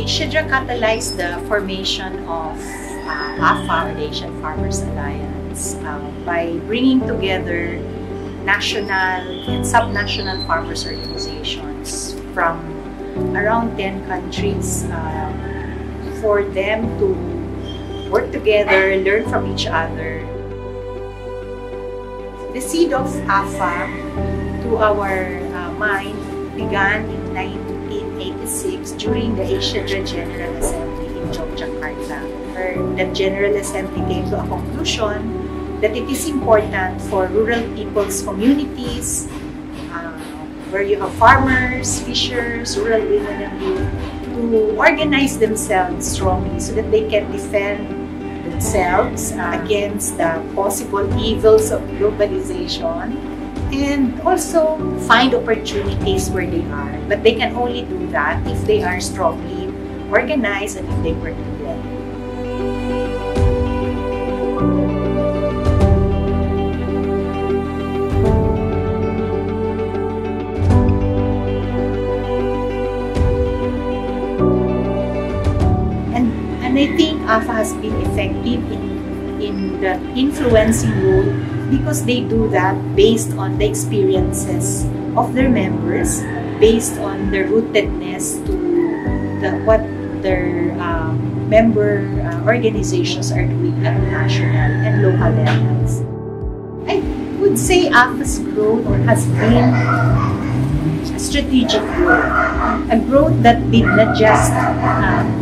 Shidra catalyzed the formation of AFA, or the Asian Farmers Alliance, by bringing together national and subnational farmers organizations from around 10 countries for them to work together, learn from each other. The seed of AFA, to our mind, began in 1986 during the Shidra General Assembly in Yogyakarta, where the General Assembly came to a conclusion that it is important for rural people's communities, where you have farmers, fishers, rural women and youth, to organize themselves strongly so that they can defend themselves against the possible evils of globalization, and also find opportunities where they are. But they can only do that if they are strongly organized and if they work together. And I think AFA has been effective in the influencing role because they do that based on the experiences of their members, based on their rootedness to what their member organizations are doing at national and local levels. I would say AFA's growth has been a strategic growth, a growth that did not just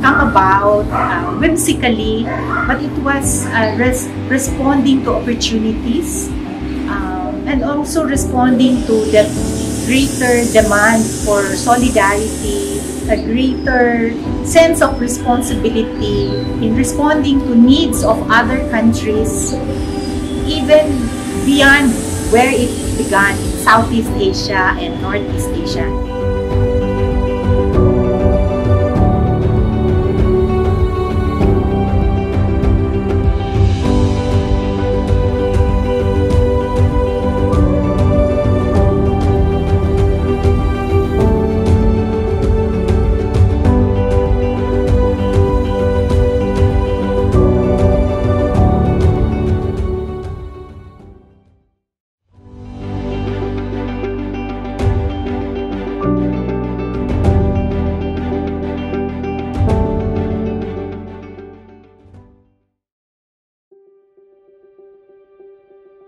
come about whimsically, but it was responding to opportunities and also responding to the greater demand for solidarity, a greater sense of responsibility in responding to needs of other countries, even beyond where it began in Southeast Asia and Northeast Asia.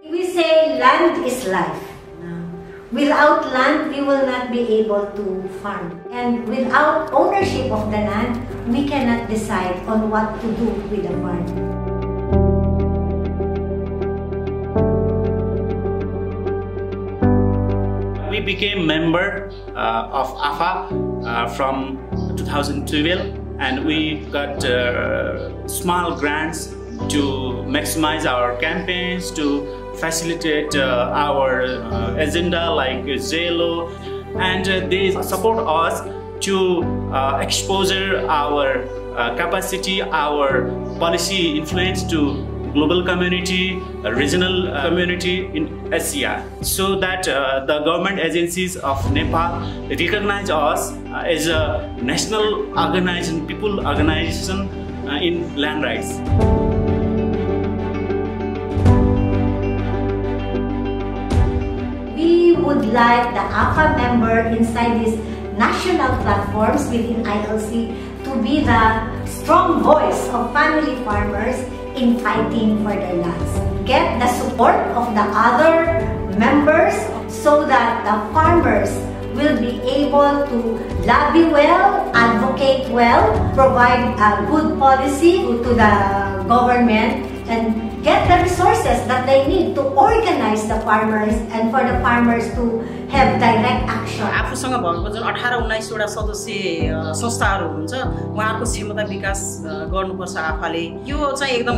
We say land is life. Without land, we will not be able to farm. And without ownership of the land, we cannot decide on what to do with the farm. We became member of AFA from 2012, and we got small grants to maximize our campaigns, to facilitate our agenda like Zelo, and they support us to exposure our capacity, our policy influence to global community, regional community in Asia, so that the government agencies of Nepal recognize us as a national organization, people organization in land rights. We would like the AFA member inside these national platforms within ILC to be the strong voice of family farmers in fighting for their lands. Get the support of the other members so that the farmers will be able to lobby well, advocate well, provide a good policy to the government, and get the resources that they need to organize the farmers and for the farmers to have direct action. आफूसँग भएको जुन 18-19 वटा सदस्यीय संस्थाहरू हुन्छ उहाँहरूको क्षमता विकास गर्नुपर्छ आफूले। यो चाहिँ एकदम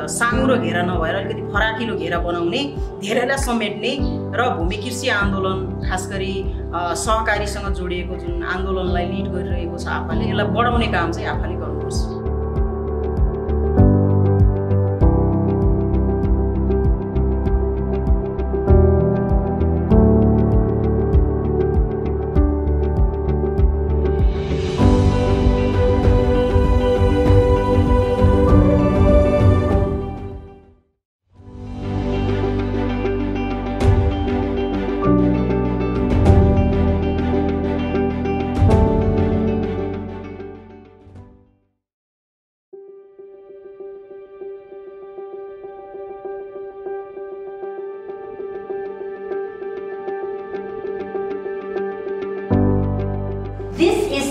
साँघुरो घेरा नभएर अलिकति फराकिलो घेरा बनाउने, धेरैलाई समेट्ने र भूमि कृषि आन्दोलन खास गरी सहकारीसँग जोडिएको जुन आन्दोलनलाई लिड गरिरहेको छ आफूले, यसलाई बढाउने काम चाहिँ आफूले गर्नुपर्छ।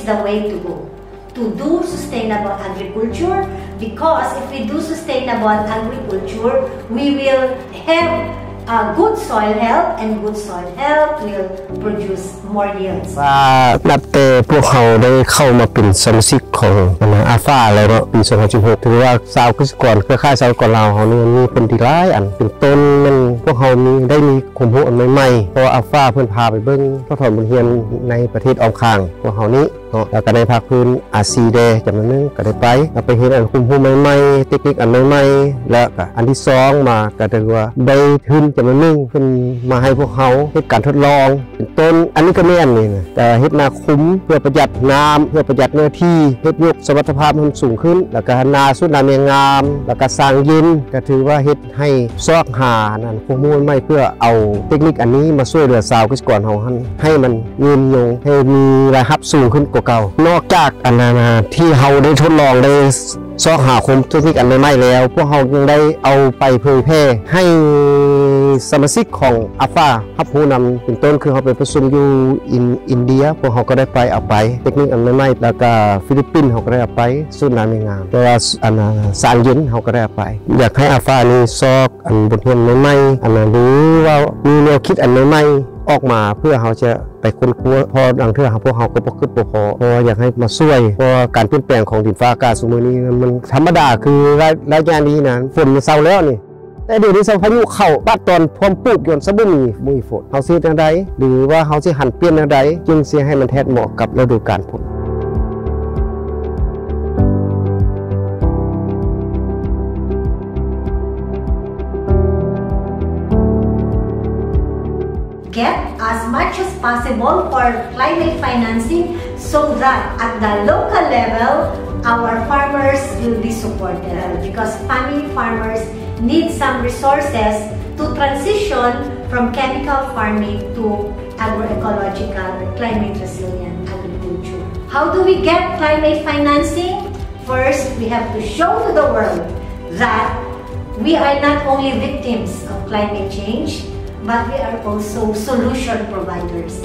the way to go. To do sustainable agriculture, because if we do sustainable agriculture, we will have good soil health, and good soil health will produce more yields. ว่านับแต่พวกเขาได้เข้ามาเป็นสมาชิกของอาฟาแล้วเนาะปี 2016 ถือว่าชาวเกษตรกรเครือข่ายชาวเกษตรกรลาวเขานี่มีผลดีหลายอันเป็นต้นมันพวกเขาได้มีความรู้อันใหม่ๆเพราะอาฟาเพิ่นพาไปเบิ่งทดสอบบทเรียนในประเทศออมข้างพวกเขานี้เนาะแล้วก็ได้ภาคพื้นอาซีเดจำนวนนึงก็ได้ไปเห็นอันความรู้ใหม่ๆเทคนิคอันใหม่ๆแล้วก็อันที่2มาก็ถือว่าได้ทุนจำนวนนึงเพิ่นมาให้พวกเขาเฮ็ดการทดลองเป็นต้นอันนี้ก็แม่นนี่นะแต่เฮ็ดนาคุ้มเพื่อประหยัดน้ำเพื่อประหยัดเนื้อที่เฮ็ดยกสมรรถภาพมันสูงขึ้นแล้วก็นาสุดนาเมียงามแล้วก็สร้างยินก็ถือว่าเฮ็ดให้ซอกหานั่นข้อมูลใหม่เพื่อเอาเทคนิคอันนี้มาช่วยเหลือชาวเกษตรกรเฮาให้มันยืนยงให้มีรายรับสูงขึ้นกว่าเก่านอกจากอันนั้นที่เฮาได้ทดลองได้ซอกหาความเทคนิคอันใหม่ๆแล้วพวกเขายังได้เอาไปเผยแพร่ให้สมาชิกของอาฟารับผู้นำเป็นต้นคือเขาไปประชุมอยู่อินเดียพวกเขาก็ได้ไปเอาไปเทคนิคอันใหม่ๆแล้วก็ฟิลิปปินส์เขาก็ได้เอาไปสุดน้ำงามแต่ว่าอันสางเย็นเขาก็ได้เอาไปอยากให้อาฟานี่ซอกอันบทเรียนใหม่ๆอันนั้นหรือว่ามีแนวคิดอันใหม่ๆออกมาเพื่อเขาจะไปค้นคว้าพอดังเทื่อพวกเขาก็บ่คิดบ่พอเพราะอยากให้มาช่วยเพราะการเปลี่ยนแปลงของดินฟ้าอากาศสมัยนี้มันธรรมดาคือระยะนี้นะฝนมันเศร้าแล้วนี่แต่เดี๋ยวนี้พายุเข้าปัดตอนพร้อมปลูกย้อนซะบ่มีฝนเฮาสิจังได๋หรือว่าเฮาสิหันเปลี่ยนจังได๋จึงสิให้มันแท้เหมาะกับฤดูกาลฝนGet as much as possible for climate financing so that at the local level, our farmers will be supported because family farmers need some resources to transition from chemical farming to agroecological or climate resilient agriculture. How do we get climate financing? First, we have to show to the world that we are not only victims of climate change, but we are also solution providers.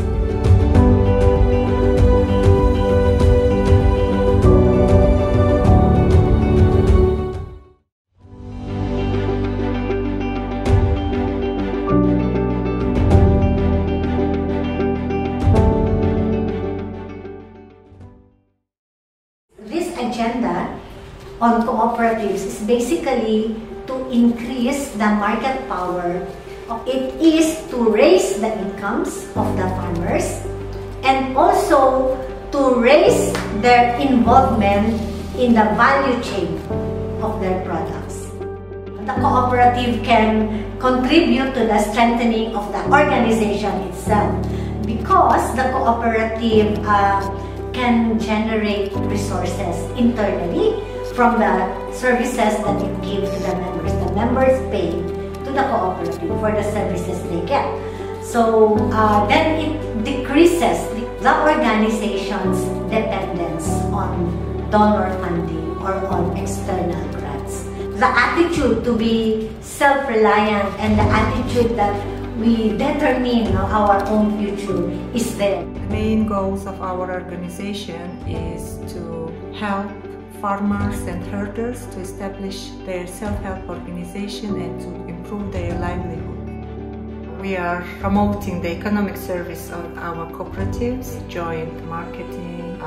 This agenda on cooperatives is basically to increase the market power. It is to raise the incomes of the farmers and also to raise their involvement in the value chain of their products. The cooperative can contribute to the strengthening of the organization itself because the cooperative can generate resources internally from the services that it gives to the members. The members pay to the cooperative for the services they get. So then it decreases the organization's dependence on donor funding or on external grants. The attitude to be self-reliant and the attitude that we determine our own future is there. The main goals of our organization is to help farmers and herders to establish their self-help organization and to improve their livelihood. We are promoting the economic service of our cooperatives, joint marketing,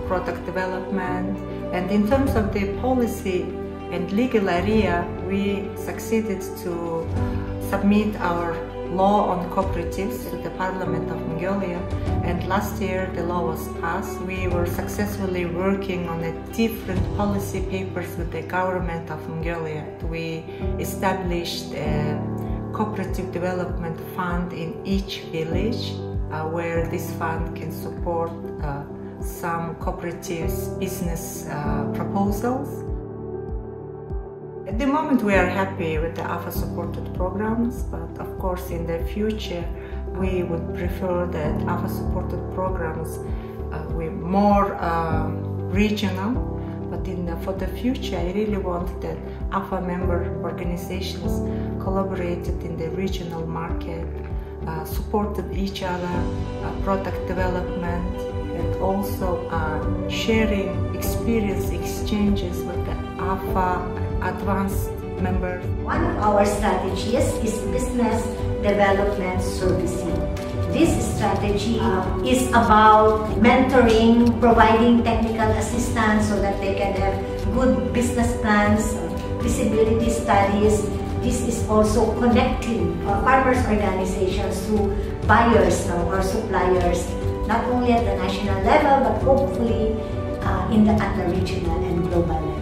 product development, and in terms of the policy and legal area, we succeeded to submit our law on cooperatives to the Parliament of Mongolia, and last year the law was passed. We were successfully working on different policy papers with the government of Mongolia. We established a cooperative development fund in each village where this fund can support some cooperatives' business proposals. At the moment we are happy with the AFA supported programs, but of course in the future we would prefer that AFA supported programs were more regional, but for the future I really want that AFA member organizations collaborated in the regional market, supported each other, product development, and also sharing experience exchanges with the AFA advanced members. One of our strategies is business development servicing. This strategy is about mentoring, providing technical assistance so that they can have good business plans, feasibility studies. This is also connecting farmers' organizations to buyers or suppliers, not only at the national level, but hopefully at the regional and global level.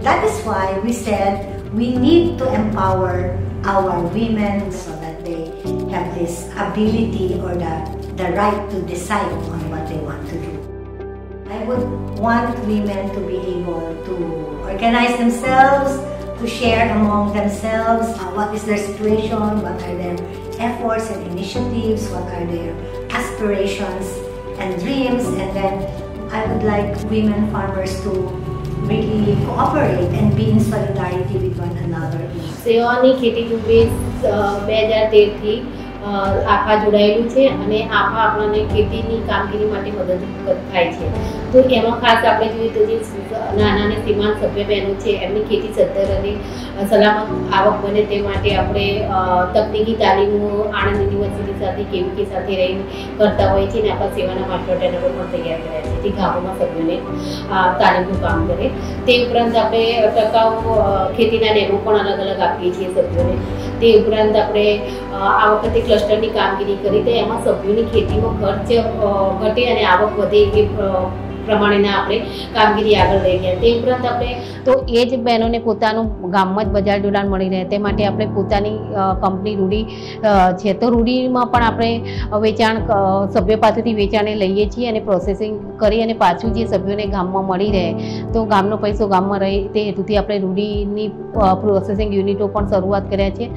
That is why we said we need to empower our women so that they have this ability or the right to decide on what they want to do. I would want women to be able to organize themselves, to share among themselves what is their situation, what are their efforts and initiatives, what are their aspirations and dreams, and then I would like women farmers to really cooperate and be in solidarity with one another. સેવાની ખેતી ઝુંબેશ 2013 થી આફા જોડાયેલું છે અને આફા આપણને ખેતીની કામગીરી માટે મદદ થાય છે. તો એમાં ખાસ આપણે જોઈએ તો જે નાના અને સીમાંત સભ્ય બહેનો છે એમની ખેતી સદ્ધર અને સલામત આવક બને તે માટે આપણે તકનીકી તાલીમો આણંદ યુનિવર્સિટી સાથે કેવીકે સાથે રહીને કરતા હોઈએ છીએ અને આપણા સેવાના માસ્ટર ટ્રેનરો પણ તૈયાર કર્યા છે જે ગામોમાં સભ્યોને તાલીમનું કામ કરે. તે ઉપરાંત આપણે ટકાઉ ખેતીના ડેમો પણ અલગ અલગ આપીએ છીએ સભ્યોને. તે ઉપરાંત આપણે આ વખતે ક્લસ્ટરની કામગીરી કરી તો એમાં સભ્યોની ખેતીમાં ખર્ચ ઘટે અને આવક વધે એ પ્રમાણેના આપણે કામગીરી આગળ લઈ ગયા. તે ઉપરાંત આપણે તો એ જ બહેનોને પોતાનું ગામમાં જ બજાર જોડાણ મળી રહે તે માટે આપણે પોતાની કંપની રૂડી છે તો રૂડીમાં પણ આપણે વેચાણ સભ્યો પાસેથી વેચાણે લઈએ છીએ અને પ્રોસેસિંગ કરી અને પાછું જે સભ્યોને ગામમાં મળી રહે તો ગામનો પૈસો ગામમાં રહે તે હેતુથી આપણે રૂડીની પ્રોસેસિંગ યુનિટો પણ શરૂઆત કર્યા છે.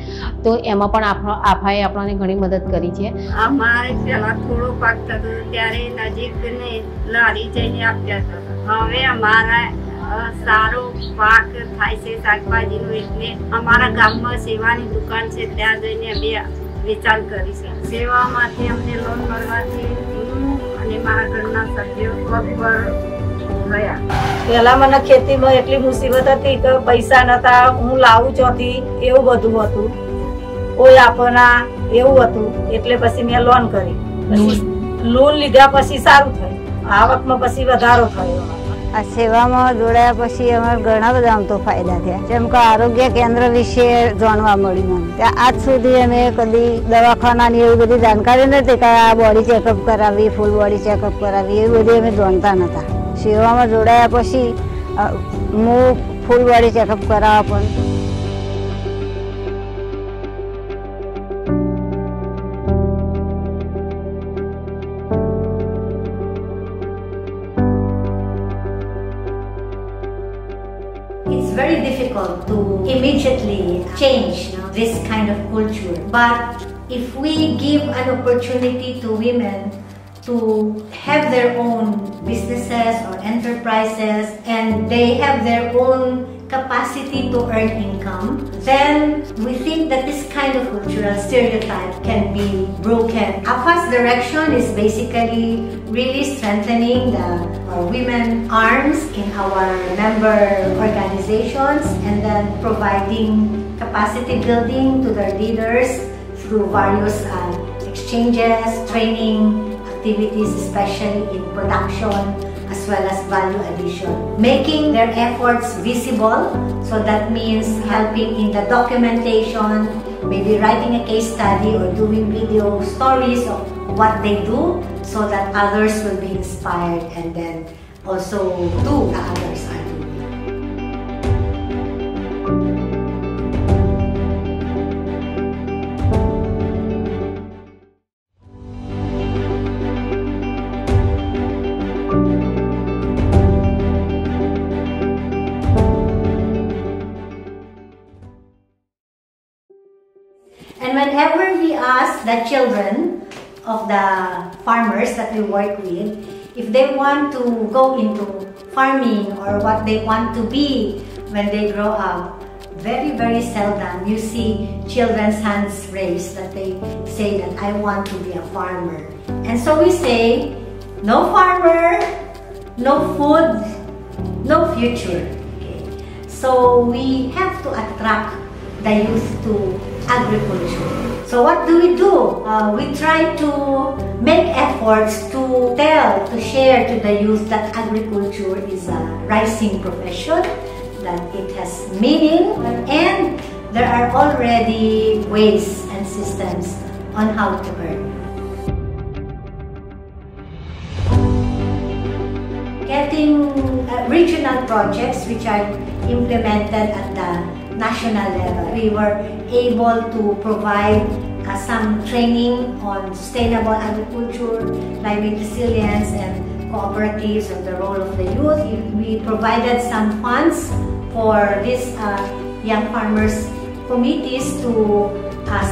તો એમાં પણ આફાએ આપણને ઘણી મદદ કરી છે. અમારે પહેલા થોડો પાક થતો ત્યારે નજીકને લારી જઈને આપ્યા હતા. હવે અમારા સારો પાક થાય છે શાકભાજીનું એટલે અમારા ગામમાં સેવાની દુકાન છે ત્યાં જઈને અમે વેચાણ કરી છે. સેવામાંથી અમને લોન મળવાથી હું અને મારા ઘરના સભ્યો પગભર ગયા. પહેલા મને ખેતીમાં એટલી મુસીબત હતી કે પૈસા નતા, હું લાવું ચોથી એવું બધું હતું, કોઈ આપના એવું હતું એટલે પછી મેં લોન કરી. પછી લોન લીધા પછી સારું થયું, આવકમાં પછી વધારો થયો. આ સેવામાં જોડાયા પછી અમારે ઘણા બધા આમ તો ફાયદા થયા. જેમ કે આરોગ્ય કેન્દ્ર વિશે જાણવા મળ્યું. ત્યાં આજ સુધી અમે કદી દવાખાનાની એવી બધી જાણકારી નથી કે આ બોડી ચેકઅપ કરાવી, ફૂલ બોડી ચેકઅપ કરાવી એવી બધી અમે જાણતા નહોતા. સેવામાં જોડાયા પછી હું ફૂલ બોડી ચેકઅપ કરાવવા પણ It's very difficult to immediately change this kind of culture. But if we give an opportunity to women to have their own businesses or enterprises and they have their own capacity to earn income, then we think that this kind of cultural stereotype can be broken. AFA's direction is basically really strengthening the women arms in our member organizations and then providing capacity building to their leaders through various exchanges, training, activities, especially in production as well as value addition. Making their efforts visible, so that means helping in the documentation, maybe writing a case study or doing video stories of what they do so that others will be inspired and then also do the others are doing. And whenever we ask the children of the farmers that we work with, if they want to go into farming or what they want to be when they grow up, very, very seldom you see children's hands raised that they say that I want to be a farmer. And so we say, no farmer, no food, no future. Okay. So we have to attract the youth to agriculture. So what do? We try to make efforts to tell, to share to the youth that agriculture is a rising profession, that it has meaning, and there are already ways and systems on how to earn. Getting regional projects which are implemented at the national level. We were able to provide some training on sustainable agriculture, climate resilience, and cooperatives and the role of the youth. We provided some funds for these young farmers committees to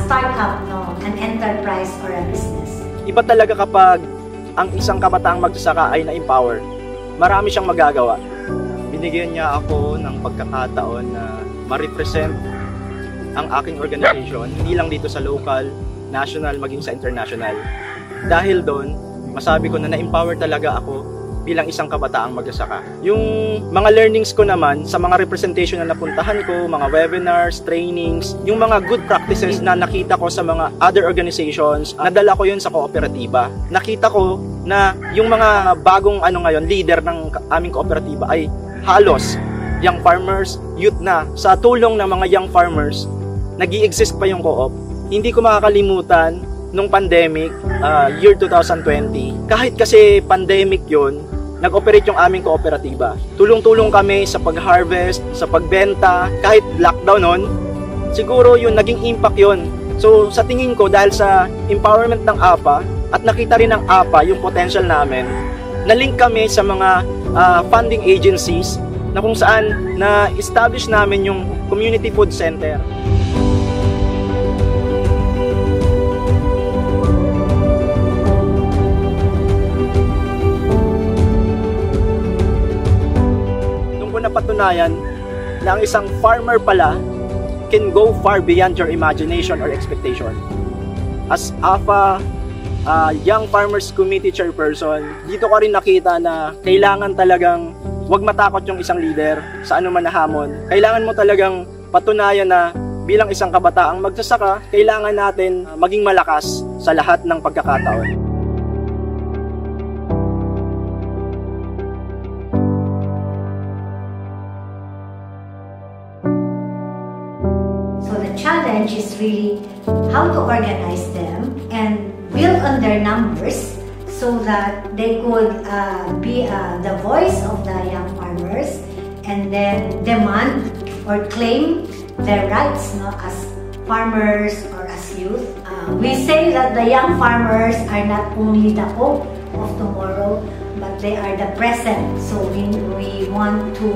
start up an enterprise or a business. Iba talaga kapag ang isang kabataang magsasaka ay na-empower. Marami siyang magagawa. Binigyan niya ako ng pagkakataon na ma-represent ang aking organization, hindi lang dito sa local, national, maging sa international. Dahil doon, masabi ko na na-empower talaga ako bilang isang kabataang magsasaka. Yung mga learnings ko naman sa mga representation na napuntahan ko, mga webinars, trainings, yung mga good practices na nakita ko sa mga other organizations, nadala ko yun sa kooperatiba. Nakita ko na yung mga bagong ngayon, leader ng aming kooperatiba ay halos young farmers, youth na. Sa tulong ng mga young farmers, nag-i-exist pa yung co-op. Hindi ko makakalimutan nung pandemic, year 2020. Kahit kasi pandemic yun, nag-operate yung aming kooperatiba. Tulong-tulong kami sa pag-harvest, sa pagbenta, kahit lockdown nun, siguro yun, naging impact yun. So sa tingin ko, dahil sa empowerment ng AFA, at nakita rin ng AFA yung potential namin, na-link kami sa mga funding agencies na kung saan na-establish namin yung community food center. Doon ko napatunayan na ang isang farmer pala can go far beyond your imagination or expectation. As AFA Young Farmers Committee Chairperson, dito ko rin nakita na kailangan talagang huwag matakot yung isang leader sa anuman na hamon. Kailangan mo talagang patunayan na bilang isang kabataang magsasaka, kailangan natin maging malakas sa lahat ng pagkakataon. So the challenge is really how to organize them and build on their numbers so that they could be the voice of the young farmers and then demand or claim their rights as farmers or as youth. We say that the young farmers are not only the hope of tomorrow, but they are the present. So we want to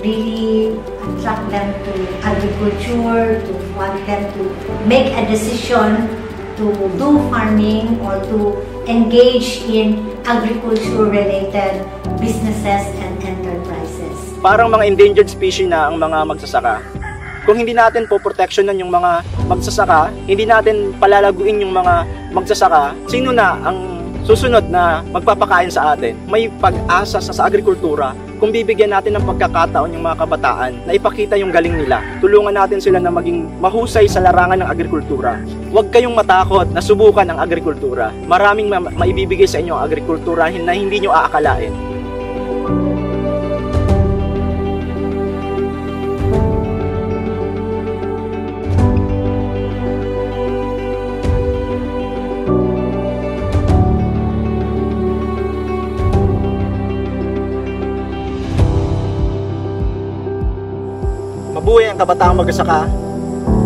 really attract them to agriculture, to want them to make a decision to do farming or to engage in agriculture-related businesses and enterprises. Parang mga endangered species na ang mga magsasaka. Kung hindi natin po proteksyonan yung mga magsasaka, hindi natin palalaguin yung mga magsasaka, sino na ang susunod na magpapakain sa atin? May pag-asa sa agrikultura kung bibigyan natin ng pagkakataon yung mga kabataan na ipakita yung galing nila. Tulungan natin sila na maging mahusay sa larangan ng agrikultura. Huwag kayong matakot na subukan ang agrikultura. Maraming maibibigay sa inyo ang agrikultura na hindi nyo aakalain. Mabuhay ang kabataang magsasaka,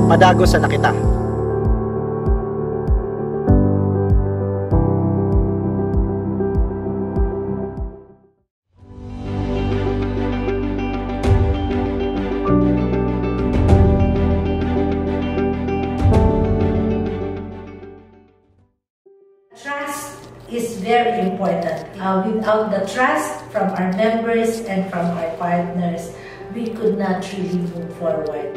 padagos sa nakita. Trust is very important. Without the trust from our members and from our partners, we could not really move forward.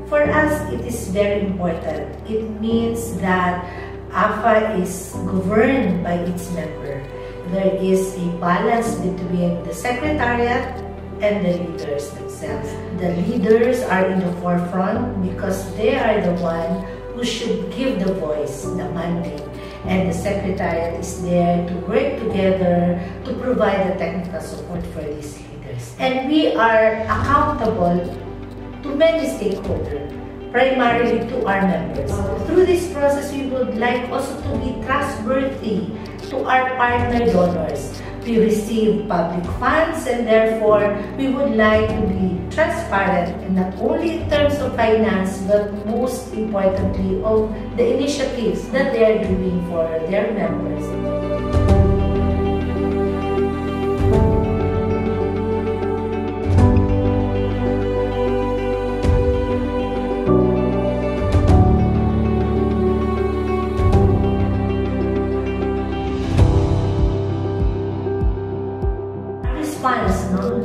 For us, it is very important. It means that AFA is governed by its member. There is a balance between the secretariat and the leaders themselves. The leaders are in the forefront because they are the one who should give the voice, the mandate. And the secretariat is there to work together to provide the technical support for these leaders. And we are accountable to many stakeholders, primarily to our members. Through this process, we would like also to be trustworthy to our partner donors. We receive public funds and therefore we would like to be transparent, and not only in terms of finance but most importantly of the initiatives that they are doing for their members.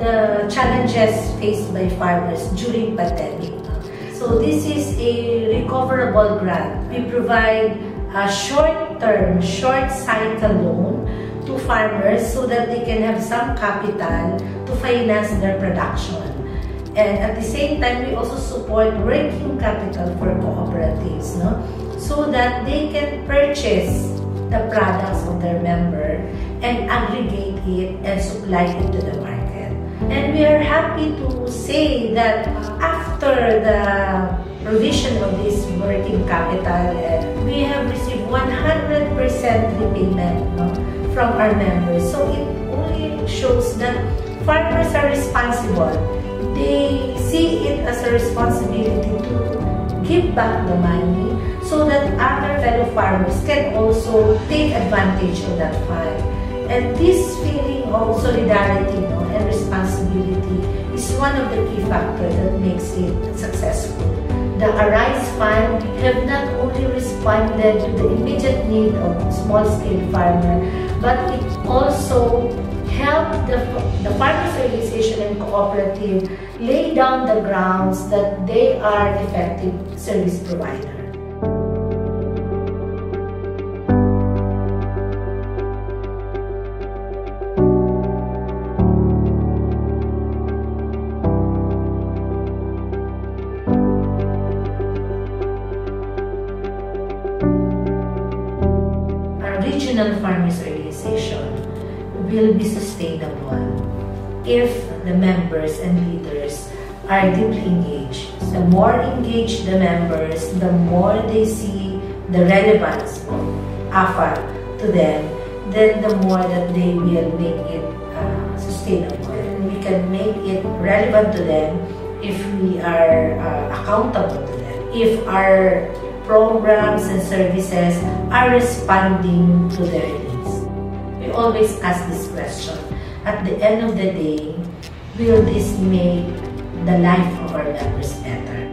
The challenges faced by farmers during pandemic. So this is a recoverable grant. We provide a short-term, short-cycle loan to farmers so that they can have some capital to finance their production. And at the same time, we also support working capital for cooperatives, so that they can purchase the products of their member and aggregate it and supply it to the market. And we are happy to say that after the provision of this working capital, we have received 100% repayment from our members. So it only shows that farmers are responsible. They see it as a responsibility to give back the money so that other fellow farmers can also take advantage of that fund. And this feeling of solidarity and responsibility is one of the key factors that makes it successful. The Arise Fund have not only responded to the immediate need of small-scale farmer, but it also helped the farmers organization and cooperative lay down the grounds that they are effective service provider. Regional farmers organization will be sustainable if the members and leaders are deeply engaged. The more engaged the members, the more they see the relevance of AFA to them, then the more that they will make it sustainable. And we can make it relevant to them if we are accountable to them. If our programs and services are responding to their needs. We always ask this question. At the end of the day, will this make the life of our members better?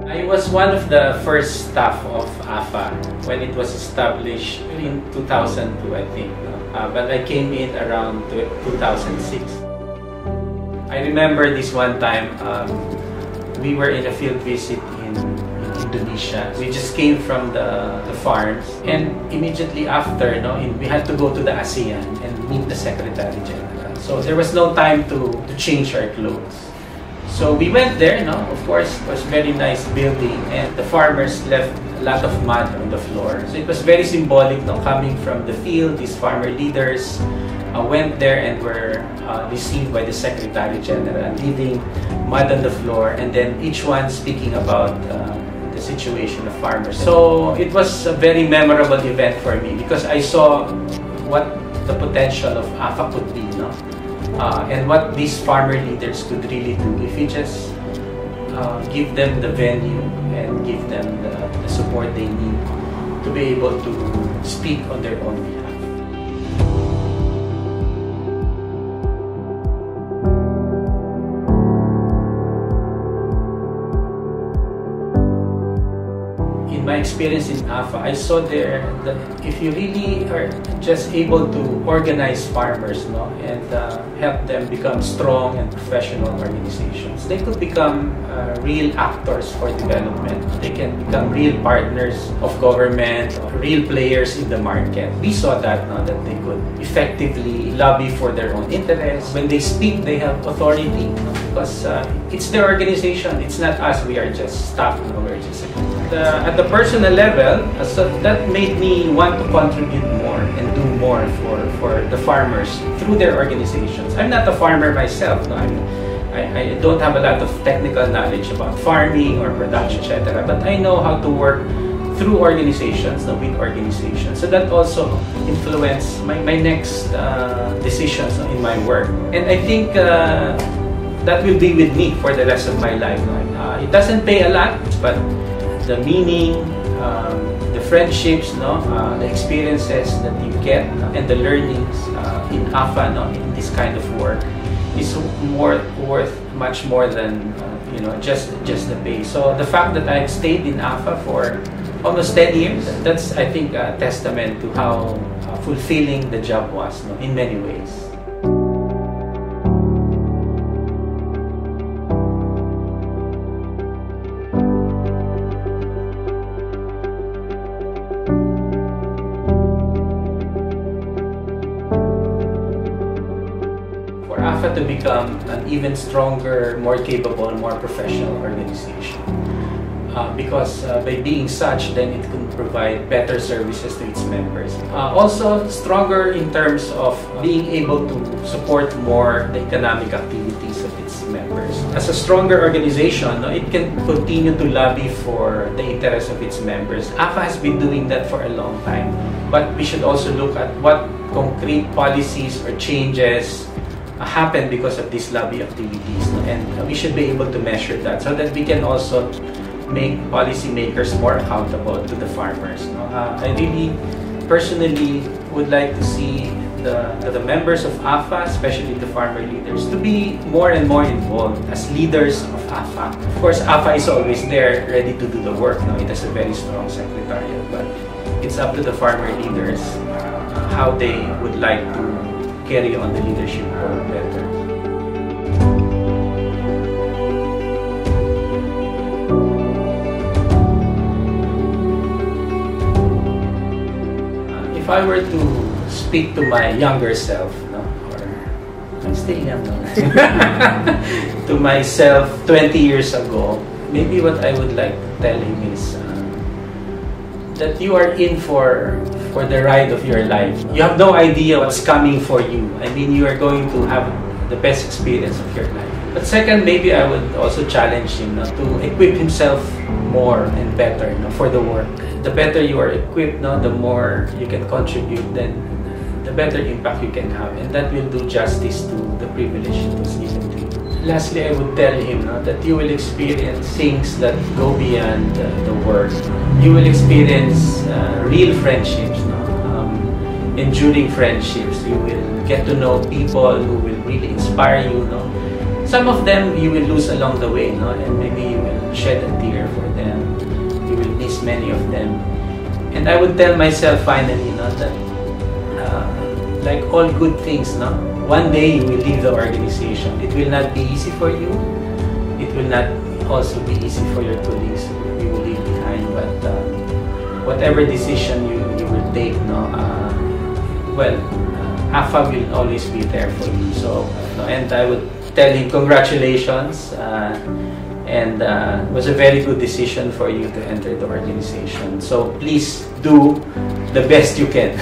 I was one of the first staff of AFA when it was established in 2002, I think. But I came in around 2006. I remember this one time, We were in a field visit in Indonesia. We just came from the farms, and immediately after, we had to go to the ASEAN and meet the Secretary General. So there was no time to change our clothes. So we went there, of course, it was a very nice building, and the farmers left a lot of mud on the floor. So it was very symbolic, coming from the field. These farmer leaders went there and were received by the Secretary General, leaving mud on the floor, and then each one speaking about the situation of farmers. So it was a very memorable event for me because I saw what the potential of AFA could be, and what these farmer leaders could really do if you just give them the venue and give them the support they need to be able to speak on their own behalf. My experience in AFA, I saw there that if you really are just able to organize farmers, and help them become strong and professional organizations, they could become real actors for development. They can become real partners of government, real players in the market. We saw that that they could effectively lobby for their own interests. When they speak, they have authority because it's their organization. It's not us. We are just staff. We're just at the personal level, so that made me want to contribute more and do more for the farmers through their organizations. I'm not a farmer myself. I don't have a lot of technical knowledge about farming or production, etc. But I know how to work through organizations, with organizations. So that also influenced my next decisions in my work. And I think that will be with me for the rest of my life. It doesn't pay a lot, but the meaning, the friendships, the experiences that you get, and the learnings in AFA, in this kind of work, is worth much more than just the pay. So the fact that I've stayed in AFA for almost 10 years, that's, I think, a testament to how fulfilling the job was, in many ways. AFA to become an even stronger, more capable, more professional organization. Because by being such, then it can provide better services to its members. Also, stronger in terms of being able to support more the economic activities of its members. As a stronger organization, it can continue to lobby for the interests of its members. AFA has been doing that for a long time, but we should also look at what concrete policies or changes happen because of these lobby activities, and we should be able to measure that so that we can also make policymakers more accountable to the farmers. I really personally would like to see the members of AFA, especially the farmer leaders, to be more and more involved as leaders of AFA. Of course, AFA is always there ready to do the work. It has a very strong secretariat, but it's up to the farmer leaders how they would like to carry on the leadership role better. If I were to speak to my younger self, or I'm still young now, to myself 20 years ago, maybe what I would like to tell him is that you are in for the ride of your life. You have no idea what's coming for you. I mean, you are going to have the best experience of your life. But second, maybe I would also challenge him to equip himself more and better for the work. The better you are equipped, the more you can contribute, then the better impact you can have. And that will do justice to the privilege that was given to you. Lastly, I would tell him that you will experience things that go beyond the work. You will experience real friendships, enduring friendships. You will get to know people who will really inspire you. Some of them you will lose along the way, and maybe you will shed a tear for them. You will miss many of them. And I would tell myself finally that like all good things, one day you will leave the organization. It will not be easy for you. It will not also be easy for your colleagues you will leave behind. But whatever decision you will take, no, AFA will always be there for you. So, and I would tell him congratulations, and it was a very good decision for you to enter the organization. So please do the best you can.